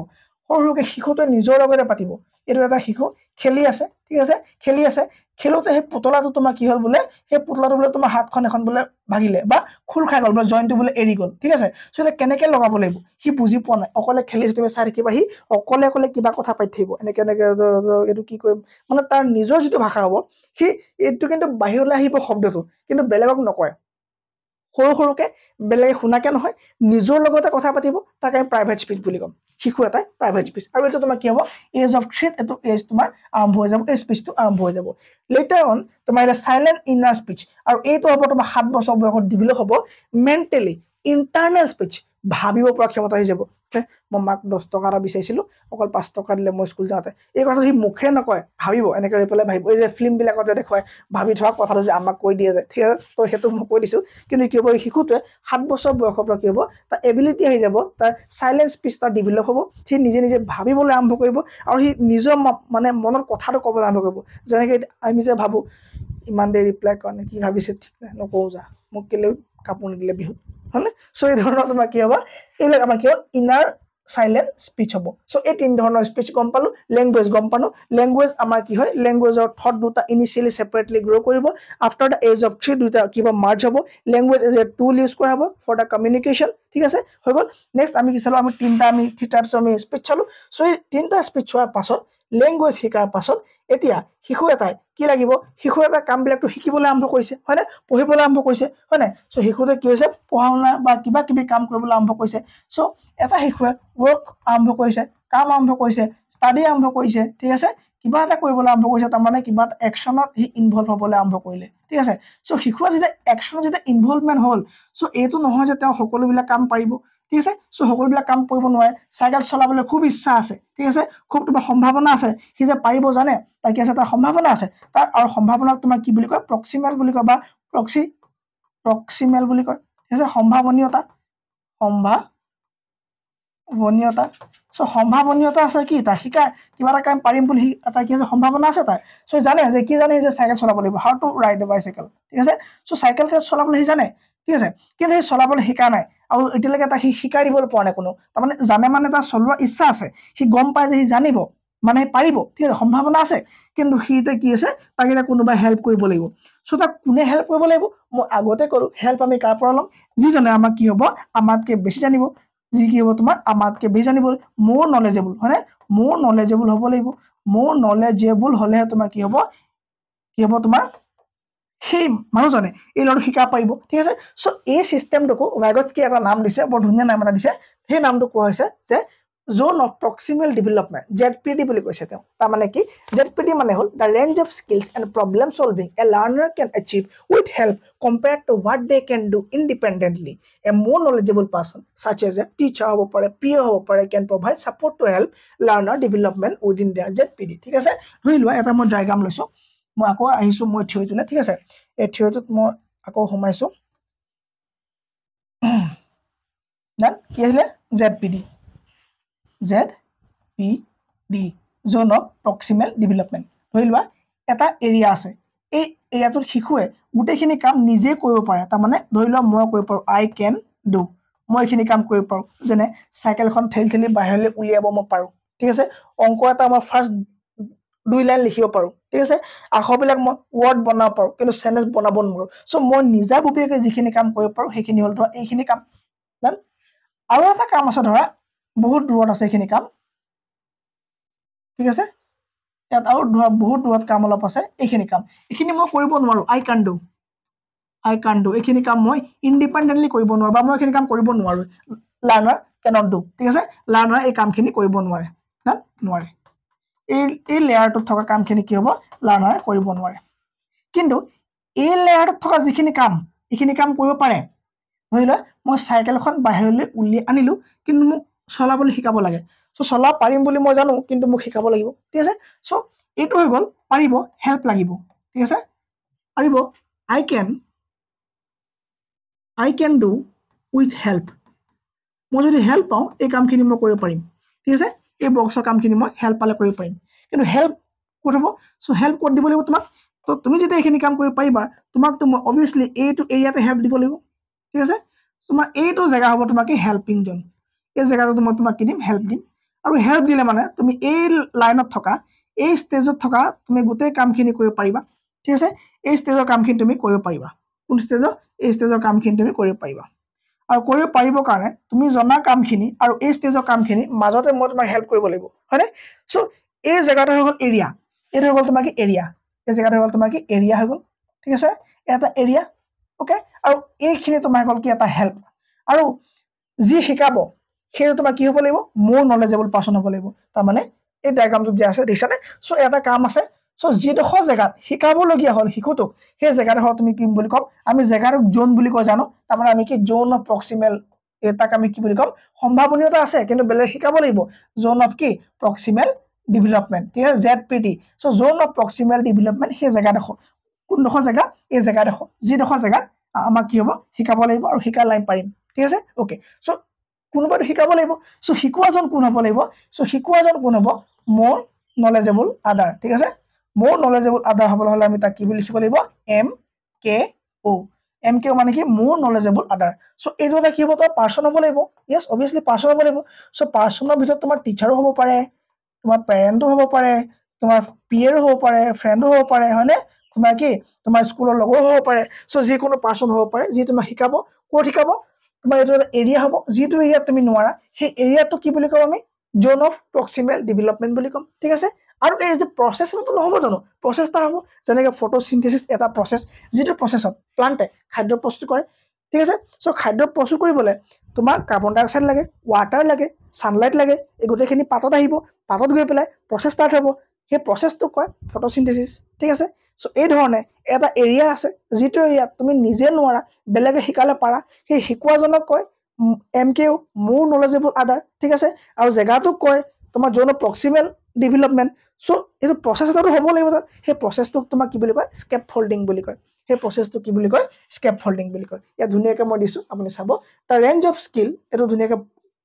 সৰুকে শিশুতে নিজৰ লগতে পাতিব এটো এটা শিশু খেলি আছে ঠিক আছে খেলোতে হে পুতলাটো তোমাৰ কি হল বলে হে পুতলাটো বলে তোমাৰ হাতখন এখন বলে ভাগিলে বা খুল খাই গল বা জয়েন্টটো বলে এৰি গল ঠিক আছে সো এটা কেনেকে লগাব লাগিব হি বুজি পোৱা নাই অকলে খেলিছে তুমি চাই কিবা হি অকলে কিবা কথা পাতি থাকিব এনেকে এটো কি কৰিম মানে তাৰ নিজৰ যেটো ভাষা হ'ব হি এটো কিন্তু বাহিৰলৈ আহিব শব্দটো কিন্তু বেলেগক নকয় সৰুকে বেলেগে শুনাকে নহয় নিজৰ লগতে কথা পাতিব তাক আমি প্ৰাইভেট স্পিচ বুলি কম শিশু এটা প্ৰাইভেট স্পিচ আৰু এটো তোমাৰ কি হ'ব এজ অফ 3 এটো এজ তোমাৰ আৰম্ভ হৈ যাব এই স্পিচটো আৰম্ভ হৈ যাব লেটাৰ অন তোমাৰ এটা সাইলেন্ট ইনাৰ স্পিচ আৰু এইটো হ'ব তোমাৰ 7 বছৰ বয়সত ডেভেলপ হ'ব মেন্টালি ইন্টাৰনেল স্পিচ ভাবিব পৰা ক্ষমতা হৈ যাব মই মাক 10 টকা এটা বিচাৰিছিলো অকল 5 টকা দিলে মই স্কুল যাওঁতে এই কথা সি মুখে নকয় ভাবিব এনেকৈ ৰেপলে ভাবিব এই যে ফিল্ম বিলাকত যে দেখুৱায় ভাবি থকা কথাটো যে আমাক কৈ দিয়ে যে ঠিক আছে তো হেতু মই কৈ দিছো কিন্তু কি হ'ব শিশুটোৱে 7 বছৰ বয়সৰ পৰা কি হ'ব তাৰ এবিলিটি আহি যাব তাৰ সাইলেন্ট স্পিচ তাৰ ডেভেলপ হ'ব সি নিজে ভাবিবলৈ আৰম্ভ কৰিব আৰু সি নিজৰ মানে মনৰ কথাটো ক'বলৈ আৰম্ভ কৰিব যেনেকৈ আমি যে ভাবো ইমান দেৰি ৰিপ্লাই কৰা কি ভাবিছে ঠিক নাই নকওঁ যা মোক কেলে কাপোৰ নিদিলে বিহু হয়নে সো এই ধৰণৰ তোমাৰ কি হ'ব এইবিলাক আমাৰ কি হ'ব ইনাৰ সাইলেন্ট স্পিচ হ'ব সো এই তিন ধৰণৰ স্পিচ গম পালো ল্যাঙ্গুৱেজ গম পালো ল্যাঙ্গুৱেজ আমাৰ কি হয় ল্যাঙ্গুৱেজৰ থট দুটা ইনিশিয়ালি সেপাৰেটলি গ্ৰো কৰিব আফটাৰ দ্য এজ অফ 3 দুটা কিবা মাৰ্জ হ'ব language as a tool use কৰা হ'ব ফৰ দ্য কমিউনিকেশন ঠিক আছে হৈ গল নেক্সট আমি কি চালো আমি তিনটা আমি থ্রি টাইপস আমি স্পিচ চালো সো এই তিনটা স্পিচ হোৱাৰ পাছত ল্যাঙ্গুৱেজ শিকাৰ পাছত এতিয়া শিশু এটাই কি লাগিব শিশু এটা কামবিলাকটো শিকিবলৈ আৰম্ভ কৰিছে হয়নে পঢ়িবলৈ আৰম্ভ কৰিছে হয়নে সো শিশুতে কি হৈছে পঢ়াশুনা বা কিবা কিবি কাম কৰিবলৈ আৰম্ভ কৰিছে সো এটা শিশুৱে ওয়াৰ্ক আৰম্ভ কৰিছে কাম আৰম্ভ কৰিছে ষ্টাডি আৰম্ভ কৰিছে ঠিক আছে কিবা এটা কৰিবলৈ আৰম্ভ কৰিছে তাৰ মানে কিবা একচনত হি ইনভলভ হ'বলৈ আৰম্ভ কৰিলে ঠিক আছে সো শিশুৰ যেতিয়া একচনত যেতিয়া ইনভলভমেন্ট হ'ল সো এইটো নহয় যে তেওঁ সকলোবিলাক কাম পাৰিব ঠিক আছে সো সকলোবিলাক কাম কৰিব নোৱাৰে সাইকেল চলাবলৈ খুব ইচ্ছা আছে ঠিক আছে খুব তোমাৰ সম্ভাৱনা আছে সি যে পাৰিব জানে তাৰ কি আছে তাৰ সম্ভাৱনা আছে তাৰ আৰু সম্ভাৱনা তোমাৰ কি বুলি কয় প্ৰক্সিমেল বুলি কয় বা প্ৰক্সিমেল বুলি কয় ঠিক আছে সম্ভাৱনীয়তা সো সম্ভাৱনীয়তা আছে কি তাৰ শিকাৰ কিবা এটা কাম পাৰিম বুলি এটা কি আছে সম্ভাৱনা আছে তাৰ সো জানে যে কি জানে যে সাইকেল চলাব লাগিব how to ride A bicycle ঠিক আছে সো সাইকেল চলাবলৈ সি জানে ঠিক আছে কিন্তু সি চলাবলৈ শিকা নাই আৰু এতিয়ালৈকে তাক সি শিকাই দিবলৈ পৰা নাই কোনো তাৰ মানে জানে মানে তাৰ চলোৱাৰ ইচ্ছা আছে সি গম পায় যে সি জানিব মানে পাৰিব ঠিক আছে সম্ভাৱনা আছে কিন্তু সি কি আছে তাক এটা কোনোবা হেল্প কৰিব লাগিব সো তাক কোনে হেল্প কৰিব লাগিব মই আগতে কৰো হেল্প আমি কাৰ পৰা ল'ম যিজনে আমাক কি হ'ব আমাতকে বেছি জানিব যি কি হ'ব তোমাৰ আমাতকে বেছি জানিব মোৰ নলেজেবল হয়নে মোৰ নলেজেবল হ'ব লাগিব মোৰ নলেজেবল হলে তোমাৰ কি হ'ব তোমাৰ সেই মানুহজনে এই লড়ু শিকা পাৰিব ঠিক আছে সো এই সিস্টেমটো ৱাইগটস্কি এটা নাম দিছে বৰ ধুনীয়া নাম এটা দিছে সেই নামটো কোৱা হৈছে যে zone of proximal development ZPD বুলি কৈছে তেওঁ তাৰমানে কি ZPD মানে হ'ল the range of skills and problem solving a learner can achieve with help compared to what they can do independently a more knowledgeable person such as a teacher হ'ব পাৰে PA হ'ব পাৰে can provide support to help learner development within their ZPD ঠিক আছে ধৰি লোৱা এটা মই ডায়েগ্ৰাম লৈছোঁ মই আকৌ আহিছোঁ মই থিয়ৰিটোলৈ ঠিক আছে এই থিয়ৰিটোত মই আকৌ সোমাইছোঁ দেন কি আছিলে ZPD Jon of proximal development ধৰি লোৱা এটা এৰিয়া আছে এই এৰিয়াটোত শিশুৱে গোটেইখিনি কাম নিজে কৰিব পাৰে তাৰমানে ধৰি লোৱা মই কৰিব পাৰোঁ আই কেন ডু মই এইখিনি কাম কৰিব পাৰোঁ যেনে চাইকেলখন ঠেলি ঠেলি বাহিৰলৈ উলিয়াব মই পাৰোঁ ঠিক আছে অংক এটা মই ফাৰ্ষ্ট 2 লাইন লিখিব পাৰোঁ ঠিক আছে আখৰবিলাক মই ৱৰ্ড বনাব পাৰোঁ কিন্তু চেন্টেন্স বনাব নোৱাৰোঁ চ' মই নিজাববীয়াকৈ যিখিনি কাম কৰিব পাৰোঁ সেইখিনি হ'ল ধৰা এইখিনি কাম দেন আৰু এটা কাম আছে ধৰা বহুত দূৰত আছে এইখিনি কাম ঠিক আছে ইয়াত আৰু বহুত দূৰত কাম অলপ আছে এইখিনি কাম এইখিনি মই কৰিব নোৱাৰোঁ আই কান ডু এইখিনি কাম মই ইণ্ডিপেণ্ডেণ্টলি কৰিব নোৱাৰোঁ বা মই এইখিনি কাম কৰিব নোৱাৰোঁ লাৰ্ণাৰ কেনট ডু ঠিক আছে লাৰ্ণাৰ এই কামখিনি কৰিব নোৱাৰে নোৱাৰে এই লেয়াৰটোত থকা কামখিনি কি হ'ব লাৰ্ণাৰে কৰিব নোৱাৰে কিন্তু এই লেয়াৰটোত থকা যিখিনি কাম এইখিনি কাম কৰিব পাৰে ধৰি লোৱা মই চাইকেলখন বাহিৰলৈ উলিয়াই আনিলোঁ কিন্তু মোক চলাবলৈ শিকাব লাগে চ' চলাব পাৰিম বুলি মই জানো কিন্তু মোক শিকাব লাগিব ঠিক আছে চ' এইটো হৈ গ'ল পাৰিব হেল্প লাগিব ঠিক আছে পাৰিব I can do with help মই যদি হেল্প পাওঁ এই কামখিনি মই কৰিব পাৰিম ঠিক আছে এই বক্সৰ কামখিনি মই হেল্প পালে কৰিব পাৰিম কিন্তু হেল্প ক'ত হ'ব চ' হেল্প ক'ত দিব লাগিব তোমাক তো তুমি যেতিয়া এইখিনি কাম কৰিব পাৰিবা তোমাকতো মই অভিয়াছলি এইটো এৰিয়াতে হেল্প দিব লাগিব ঠিক আছে তোমাৰ এইটো জেগা হ'ব তোমাক হেল্পিং জোন এই জেগাটো মই তোমাক কি দিম হেল্প দিম আৰু হেল্প দিলে মানে তুমি এই লাইনত থকা এই ষ্টেজত থকা তুমি গোটেই কামখিনি কৰিব পাৰিবা ঠিক আছে এই ষ্টেজৰ কামখিনি তুমি কৰিব পাৰিবা কোন ষ্টেজৰ এই ষ্টেজৰ কামখিনি তুমি কৰিব পাৰিবা আৰু কৰিব পাৰিবৰ কাৰণে তুমি জনা কামখিনি আৰু এই ষ্টেজৰ কামখিনি মাজতে মই তোমাক হেল্প কৰিব লাগিব হয়নে চ' এই জেগাটো হৈ গ'ল এৰিয়া এইটো হৈ গ'ল তোমাৰ কি এৰিয়া এই জেগাটো হৈ গ'ল তোমাৰ কি এৰিয়া হৈ গ'ল ঠিক আছে এটা এৰিয়া অ'কে আৰু এইখিনি তোমাৰ গ'ল কি এটা হেল্প আৰু যি শিকাব সেইটো তোমাৰ কি হ'ব লাগিব মোৰ নলেজেবল পাৰ্চন হ'ব লাগিব তাৰমানে এই ডায়েগ্ৰামটোত যে আছে দেখিছানে চ' এটা কাম আছে চ' যিডোখৰ জেগাত শিকাবলগীয়া হ'ল শিশুটোক সেই জেগাডোখৰ তুমি কি বুলি ক'ম আমি জেগাটোক জোন বুলি কৈ জানো তাৰমানে আমি কি জোন অফ প্ৰক্সিমেল তাক আমি কি বুলি ক'ম সম্ভাৱনীয়তা আছে কিন্তু বেলেগ শিকাব লাগিব জোন অফ কি প্ৰক্সিমেল ডেভেলপমেণ্ট ঠিক আছে ZPD so' Jon of proximal development সেই জেগাডোখৰ কোনডোখৰ জেগা এই জেগাডোখৰ যিডোখৰ জেগাত আমাক কি হ'ব শিকাব লাগিব আৰু শিকা লাইন পাৰিম ঠিক আছে অ'কে চ' কোনোবাটো শিকাব লাগিব চ' শিকোৱাজন কোন হ'ব লাগিব চ' শিকোৱাজন কোন হ'ব মোৰ নলেজেবল আদাৰ ঠিক আছে মোৰ নলেজেবল আদাৰ হ'বলৈ হ'লে আমি তাক কি বুলি লিখিব লাগিব MKO মানে কি মোৰ নলেজেবল আদাৰ চ' এইটো এটা কি হ'ব তোমাৰ পাৰ্চন হ'ব লাগিব য়েছ অভিয়াছলি পাৰ্চন হ'ব লাগিব চ' পাৰ্চনৰ ভিতৰত তোমাৰ টিচাৰো হ'ব পাৰে তোমাৰ পেৰেণ্টো হ'ব পাৰে তোমাৰ PAৰো হ'ব পাৰে ফ্ৰেণ্ডো হ'ব পাৰে হয়নে তোমাৰ কি তোমাৰ স্কুলৰ লগৰো হ'ব পাৰে চ' যিকোনো পাৰ্চন হ'ব পাৰে যি তোমাক শিকাব ক'ত শিকাব তোমাৰ এইটো এটা এৰিয়া হ'ব যিটো এৰিয়াত তুমি নোৱাৰা সেই এৰিয়াটো কি বুলি ক'ম আমি জোন অফ প্ৰক্সিমেল ডেভেলপমেণ্ট বুলি ক'ম ঠিক আছে আৰু এই যে প্ৰচেছটো নহ'ব জানো প্ৰচেছ এটা হ'ব যেনেকৈ ফটোচিনথেচিছ এটা প্ৰচেছ যিটো প্ৰচেছত প্লাণ্টে খাদ্য প্ৰস্তুত কৰে ঠিক আছে চ' খাদ্য প্ৰস্তুত কৰিবলৈ তোমাৰ কাৰ্বন ডাই অক্সাইড লাগে ৱাটাৰ লাগে ছানলাইট লাগে এই গোটেইখিনি পাতত আহিব পাতত গৈ পেলাই প্ৰচেছ ষ্টাৰ্ট হ'ব সেই প্ৰচেছটো কয় ফটোচিনথেচিছ ঠিক আছে চ' এই ধৰণে এটা এৰিয়া আছে যিটো এৰিয়াত তুমি নিজে নোৱাৰা বেলেগে শিকালে পাৰা সেই শিকোৱাজনক কয় MKO মোৰ নলেজেবল আদাৰ ঠিক আছে আৰু জেগাটোক কয় তোমাৰ জোন অফ প্ৰক্সিমেল ডেভেলপমেণ্ট চ' এইটো প্ৰচেছ এটাতো হ'ব লাগিব তাত সেই প্ৰচেছটোক তোমাক কি বুলি কয় স্কেপ ফল্ডিং বুলি কয় সেই প্ৰচেছটো কি বুলি কয় স্কেপ ফল্ডিং বুলি কয় ইয়াত ধুনীয়াকৈ মই দিছোঁ আপুনি চাব তাৰ ৰেঞ্জ অফ স্কিল এইটো ধুনীয়াকৈ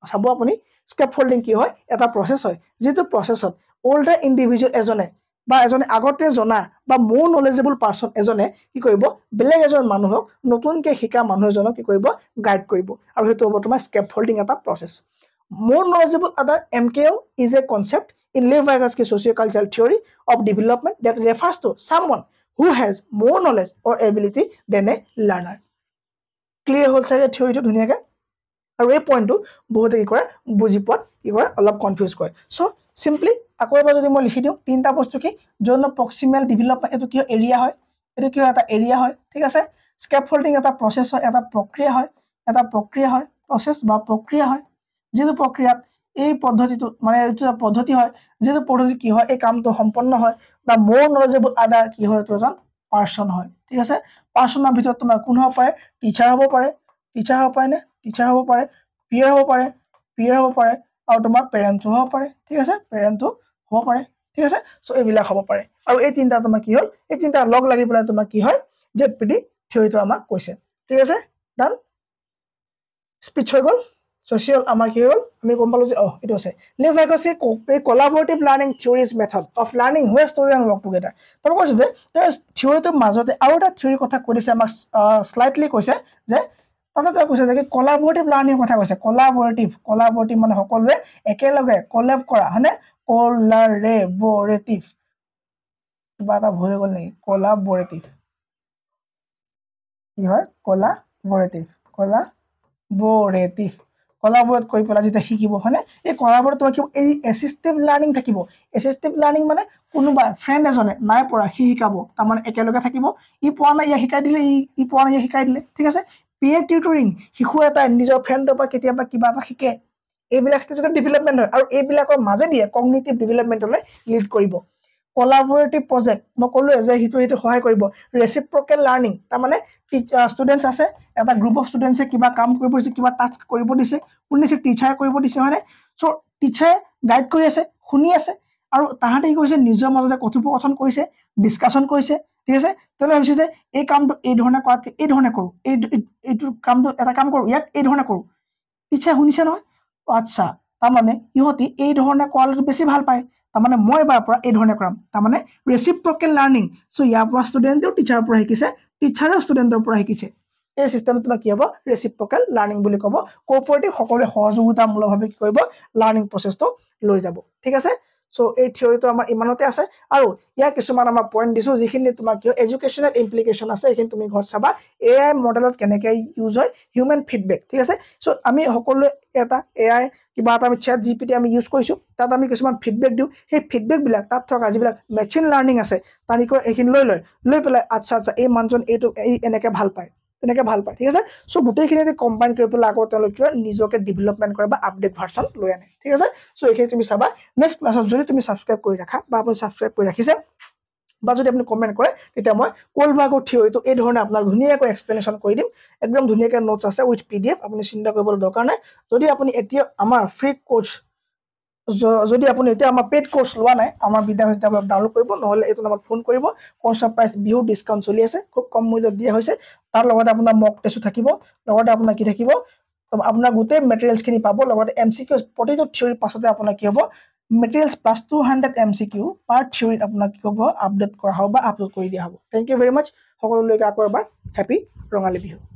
চাব আপুনি স্কেপ ফল্ডিং কি হয় এটা প্ৰচেছ হয় যিটো প্ৰচেছত older ইণ্ডিভিজুৱেল এজনে বা এজনে আগতে জনা বা মোৰ নলেজেবল পাৰ্চন এজনে কি কৰিব বেলেগ এজন মানুহক নতুনকৈ শিকা মানুহ এজনক কি কৰিব গাইড কৰিব আৰু সেইটো হ'ব তোমাৰ স্কেপ ফল্ডিং এটা প্ৰচেছ মোৰ নলেজেবল আদাৰ MKO is a concept in Levi-Gotsky sociocultural theory of development that refers to someone who has more knowledge or ability than a learner. Clear হ'ল চাগে থিয়ৰিটো ধুনীয়াকৈ আৰু এই পইণ্টটো বহুতে কি কৰে বুজি পোৱাত কি কৰে অলপ কনফিউজ কৰে চ' চিম্পলি আকৌ এবাৰ যদি মই লিখি দিওঁ তিনিটা বস্তু কি জোন অফ প্ৰক্সিমেল ডেভেলপমেণ্ট এইটো কি এৰিয়া হয় এইটো কি এটা এৰিয়া হয় ঠিক আছে স্কেপ ফল্ডিং এটা প্ৰচেছ হয় এটা প্ৰক্ৰিয়া হয় প্ৰচেছ বা প্ৰক্ৰিয়া হয় যিটো প্ৰক্ৰিয়াত এই পদ্ধতিটো মানে এইটো পদ্ধতি হয় যেটো পদ্ধতি কি হয় এই কামটো সম্পন্ন হয় বা মোৰ নলেজেবল আদাৰ কি হয় এইটো এজন পাৰ্সন হয় ঠিক আছে পাৰ্সনৰ ভিতৰত তোমাৰ কোন হ'ব পাৰে টিচাৰ হ'ব পাৰে টিচাৰ হ'ব পাৰে নে টিচাৰ হ'ব পাৰে পিয়াৰ হ'ব পাৰে আৰু তোমাৰ পেৰেণ্টও হ'ব পাৰে ঠিক আছে পেৰেণ্টও হ'ব পাৰে ঠিক আছে সো এইবিলাক হ'ব পাৰে আৰু এই তিনটা তোমাৰ কি হ'ল এই তিনটা লগ লাগি পেলাই তোমাৰ কি হয় জেপিটি থিওৰিটো আমাক কৈছে ঠিক আছে ডান স্পিচ হৈ গ'ল social আমাৰ কি হ'ল আমি গম পালো যে এটো আছে Lev Vygotsky collaborative learning theories method of learning where student work together তবে কৈছে যে থিওৰিটোৰ মাজতে আৰু এটা থিওৰি কথা কৈ দিছে আমাক স্লাইটলি কৈছে যে তাতে তেওঁ কৈছে যে কোলাবোৰেটিভ লাৰ্নিং কথা কৈছে কোলাবোৰেটিভ মানে সকলোৱে একেলগে কোলাব কৰা হয়নে কোলাৰেবৰেটিভ কিবা এটা ভুল হৈ গ'ল নেকি কোলাবোৰেটিভ কি হয় কোলাবোৰেটিভ কোলাবোৰেট কৰি পেলাই যেতিয়া শিকিব হয়নে এই কোলাবোৰেট তোমাৰ কি এই এসিস্টিভ লাৰ্নিং থাকিব এসিস্টিভ লাৰ্নিং মানে কোনোবা ফ্ৰেণ্ড এজনে নাই পৰা সি শিকাব তাৰমানে একেলগে থাকিব ই পোৱা নাই ইয়া শিকাই দিলে ই পোৱা নাই ইয়া শিকাই দিলে ঠিক আছে পিয়াৰ টিউটৰিং শিশু এটা নিজৰ ফ্ৰেণ্ডৰ পৰা কেতিয়াবা কিবা এটা শিকে এইবিলাক ষ্টেজত ডেভেলপমেন্ট হয় আৰু এইবিলাকৰ মাজেদিয়ে কগনিটিভ ডেভেলপমেন্টলৈ লিড কৰিব কোলাবোৰেটিভ প্ৰজেক্ট মই ক'লো যে হিটো সহায় কৰিব ৰেচিপ্ৰকেল লাৰ্নিং তাৰমানে ষ্টুডেন্টস আছে এটা গ্ৰুপ অফ ষ্টুডেন্টসে কিবা কাম কৰিব দিছে কিবা টাস্ক কৰিব দিছে কোনদিছে টিচাৰ কৰিব দিছে হয়নে সো টিচাৰে গাইড কৰি আছে শুনি আছে আৰু তাহাঁতে কি কৰিছে নিজৰ মাজতে কথোপকথন কৰিছে ডিসকাশন কৰিছে ঠিক আছে তেনে ভাবিছে যে এই কামটো এই ধৰণে কৰাতকৈ এই ধৰণে কৰো এইটো কামটো এটা কাম কৰো ইয়াক এই ধৰণে কৰো টিচাৰে শুনিছে নহয় আচ্ছা তাৰমানে ইহঁতি এই ধৰণে কৰাটো বেছি ভাল পায় তাৰমানে মই এবাৰ পৰা এই ধৰণে কৰাম তাৰমানে ৰেচিপ্ৰকেল লাৰ্নিং সো ইয়াৰ পৰা ষ্টুডেণ্টেও টিচাৰৰ পৰা শিকিছে টিচাৰেও ষ্টুডেণ্টৰ পৰা শিকিছে এই সিস্টেমটো তোমাৰ কি হ'ব ৰেচিপ্ৰকেল লাৰ্নিং বুলি ক'ব কোঅপাৰেটিভ সকলোৱে সহযোগিতামূলকভাৱে কি কৰিব লাৰ্নিং প্ৰসেসটো লৈ যাব ঠিক আছে সো এই থিওৰিটো আমাৰ ইমানতে আছে আৰু ইয়াৰ কিছুমান আমাৰ পইণ্ট দিছো যিখিনি তোমাৰ কি এডুকেশ্যনেল ইমপ্লিকেশন আছে এইখিনি তুমি ঘৰত চাবা এআই মডেলত কেনেকৈ ইউজ হয় হিউম্যান ফিডবেক ঠিক আছে সো আমি সকলোৱে এটা এআই কিবা এটা আমি চ্যাট জিপিটি আমি ইউজ কৰিছো তাত আমি কিছুমান ফিডবেক দিওঁ সেই ফিডবেক বিলাক তাত থকা যিবিলাক মেচিন লাৰ্নিং আছে তানিকৈ এইখিনি লৈ পেলাই আচ্ছা এই মানুহজন এইটো এনেকৈ ভাল পায় তেনেকৈ ভাল পায় ঠিক আছে সো গোটেইখিনি কম্বাইন কৰি পেলাই আকৌ তেওঁলোকে নিজকে ডেভেলপমেন্ট কৰে বা আপডেট ভাৰ্সন লৈ আনে ঠিক আছে সো এইখিনি তুমি চাবা নেক্সট ক্লাছত যদি তুমি সাবস্ক্ৰাইব কৰি ৰাখা বা আপুনি সাবস্ক্ৰাইব কৰি ৰাখিছে বা যদি আপুনি কমেন্ট কৰে তেতিয়া মই কোলবাৰ্গৰ থিওৰিটো এই ধৰণে আপোনাক ধুনীয়াকৈ এক্সপ্লেনেশ্যন কৰি দিম একদম ধুনীয়াকৈ নোটছ আছে উইথ পিডিএফ আপুনি চিন্তা কৰিবলৈ দৰকাৰ নাই যদি আপুনি এতিয়া আমাৰ ফ্ৰী কোৰ্স যদি আপুনি এতিয়া আমাৰ পেড কোৰ্স লোৱা নাই আমাৰ বিদ্যালয়ত ডাউনলোড কৰিব নহলে এইটো নম্বৰত ফোন কৰিব কোৰ্সৰ প্ৰাইস বিহু ডিসকাউন্ট চলি আছে খুব কম মূল্যত দিয়া হৈছে তাৰ লগতে আপোনাৰ মক টেস্ট থাকিব লগতে আপোনাৰ কি থাকিব আপোনাৰ গোটেই মেটেৰিয়েলছ খিনি পাব লগতে এমসিকিউজ প্ৰতিটো থিওৰি পাছতে আপোনাৰ কি হ'ব মেটেৰিয়েলছ প্লাস 200 এমসিকিউ পাৰ থিওৰিত আপোনাৰ কি হ'ব আপডেট কৰা হ'ব বা আপলোড কৰি দিয়া হ'ব থ্যাংক ইউ ভেৰি মাচ সকলোলৈকে আকৌ এবাৰ হেপী ৰঙালী বিহু